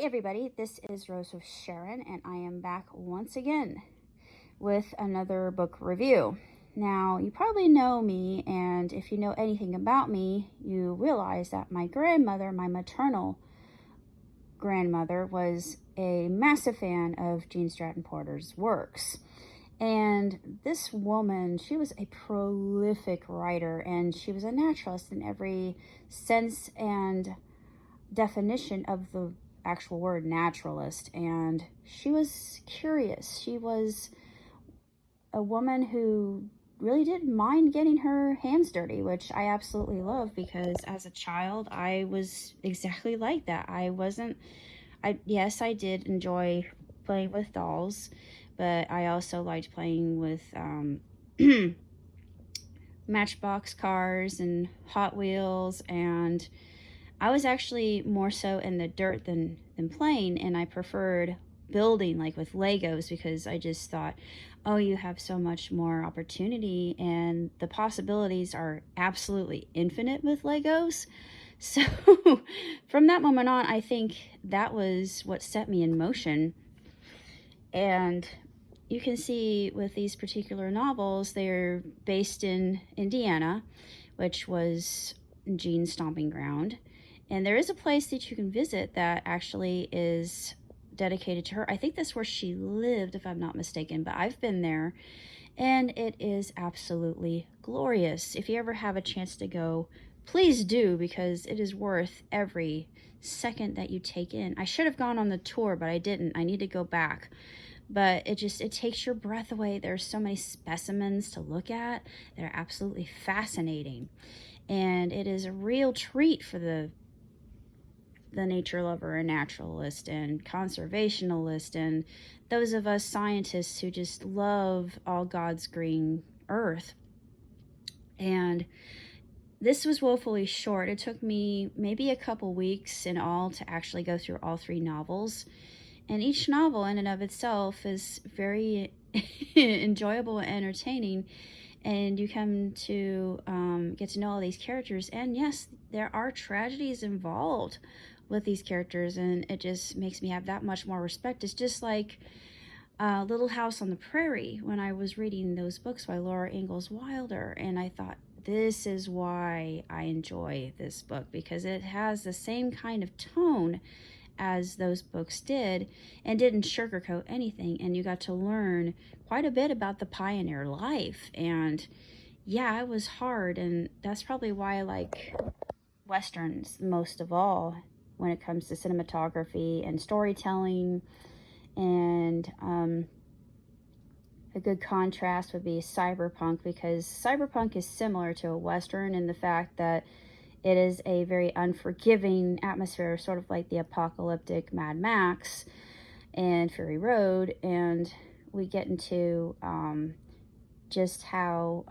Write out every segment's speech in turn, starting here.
everybody, this is Rose with Sharon, and I am back once again with another book review. Now, you probably know me, and if you know anything about me, you realize that my grandmother, my maternal grandmother, was a massive fan of Gene Stratton Porter's works. And this woman, she was a prolific writer, and she was a naturalist in every sense and definition of the actual word naturalist. And she was curious. She was a woman who really didn't mind getting her hands dirty, which I absolutely love, because as a child I was exactly like that. Yes, I did enjoy playing with dolls, but I also liked playing with Matchbox cars and Hot Wheels, and I was actually more so in the dirt than playing, and I preferred building, like with Legos, because I just thought, oh, you have so much more opportunity, and the possibilities are absolutely infinite with Legos. So from that moment on, I think that was what set me in motion. And you can see with these particular novels, they're based in Indiana, which was Jean's stomping ground. And there is a place that you can visit that actually is dedicated to her. I think that's where she lived, if I'm not mistaken, but I've been there, and it is absolutely glorious. If you ever have a chance to go, please do, because it is worth every second that you take in. I should have gone on the tour, but I didn't. I need to go back. But it takes your breath away. There's so many specimens to look at. They're absolutely fascinating. And it is a real treat for the nature lover and naturalist and conservationalist and those of us scientists who just love all God's green earth. And this was woefully short. It took me maybe a couple weeks in all to actually go through all 3 novels. And each novel in and of itself is very enjoyable and entertaining. And you come to get to know all these characters. And yes, there are tragedies involved with these characters, and it just makes me have that much more respect. It's just like Little House on the Prairie, when I was reading those books by Laura Ingalls Wilder, and I thought, this is why I enjoy this book, because it has the same kind of tone as those books did, and didn't sugarcoat anything, and you got to learn quite a bit about the pioneer life. And yeah, it was hard, and that's probably why I like Westerns most of all when it comes to cinematography and storytelling. And a good contrast would be cyberpunk, because cyberpunk is similar to a Western in the fact that it is a very unforgiving atmosphere, sort of like the apocalyptic Mad Max and Fury Road. And we get into just how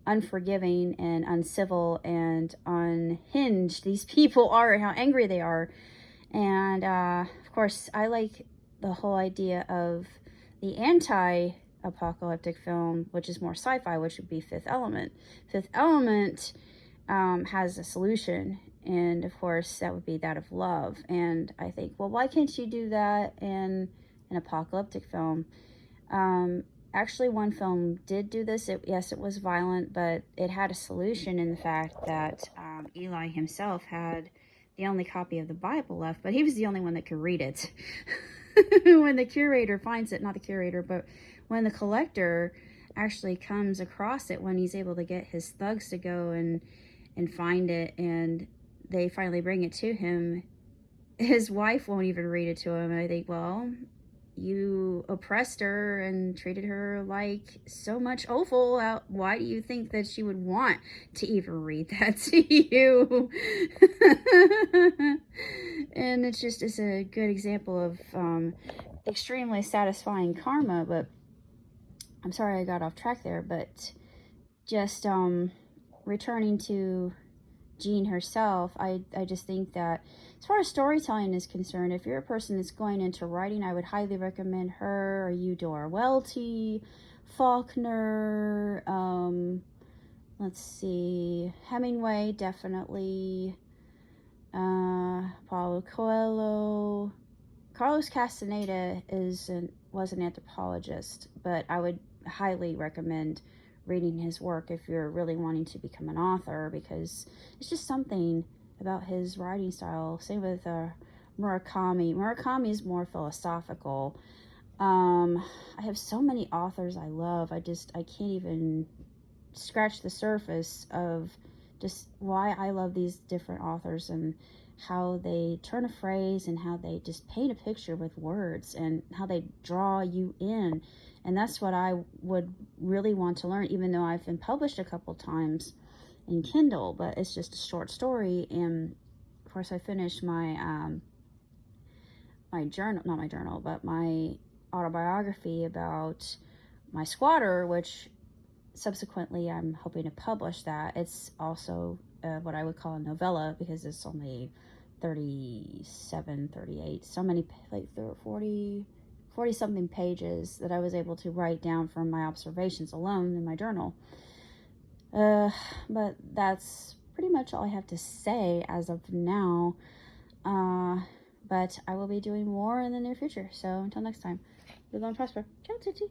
unforgiving and uncivil and unhinged these people are, and how angry they are. And of course, I like the whole idea of the anti-apocalyptic film, which is more sci-fi, which would be Fifth Element. Fifth Element has a solution, and of course that would be that of love. And I think, well, why can't you do that in an apocalyptic film? Actually, one film did do this. Yes, it was violent, but it had a solution in the fact that Eli himself had the only copy of the Bible left, but he was the only one that could read it. When the curator finds it, not the curator, but when the collector actually comes across it, when he's able to get his thugs to go and find it, and they finally bring it to him, his wife won't even read it to him. And I think, well, you oppressed her and treated her like so much offal. Why do you think that she would want to even read that to you? And it's a good example of extremely satisfying karma. But I'm sorry I got off track there. But just returning to Jean herself, I just think that as far as storytelling is concerned, if you're a person that's going into writing, I would highly recommend her, or Eudora Welty, Faulkner, let's see, Hemingway, definitely, Paulo Coelho, Carlos Castaneda was an anthropologist, but I would highly recommend reading his work if you're really wanting to become an author, because it's just something about his writing style. Same with Murakami. Murakami is more philosophical. I have so many authors I love. I can't even scratch the surface of just why I love these different authors and how they turn a phrase and how they just paint a picture with words and how they draw you in. And that's what I would really want to learn, even though I've been published a couple times in Kindle, but it's just a short story. And of course I finished my my journal, not my journal, but my autobiography about my squatter, which subsequently I'm hoping to publish that. It's also what I would call a novella, because it's only 37, 38, so many, like 40 something pages that I was able to write down from my observations alone in my journal. But that's pretty much all I have to say as of now. But I will be doing more in the near future. So until next time, live on, prosper. Ciao, Titi.